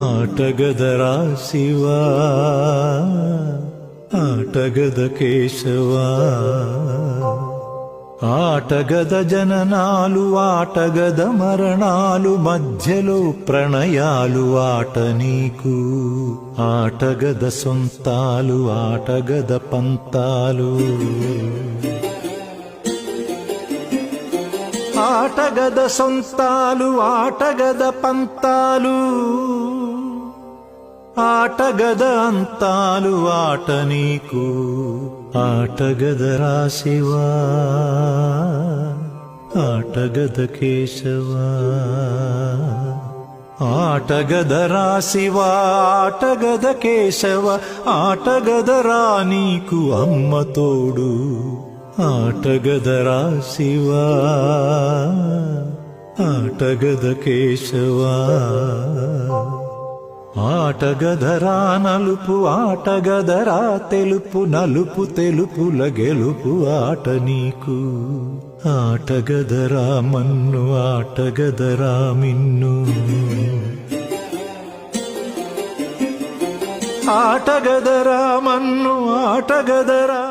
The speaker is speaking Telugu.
ಆಟಗದರ ಶಿವ ಆಟಗದ ಕೇಶವ ఆటగద జననాలు ఆటగద మరణాలు మధ్యలో ప్రణయాలు ఆట నీకు ఆటగద సొంతాలు ఆటగద పంతాలు ఆటగద సొంతాలు ఆటగద పంతాలు ఆటగద అంతాలు ఆట నీకు ఆటగదరా శివ ఆటగద కేశవ ఆటగదరా శివ ఆటగద కేశవ ఆటగదరా నీకు అమ్మ తోడు ఆటగదరా శివ ఆటగద కేశవ ఆటగదరా నలుపు ఆటగదరా తెలుపు నలుపు తెలుపుల గెలుపు ఆట నీకు ఆటగదరా మన్ను ఆటగదరా మిన్ను ఆటగదరా మన్ను ఆటగదరా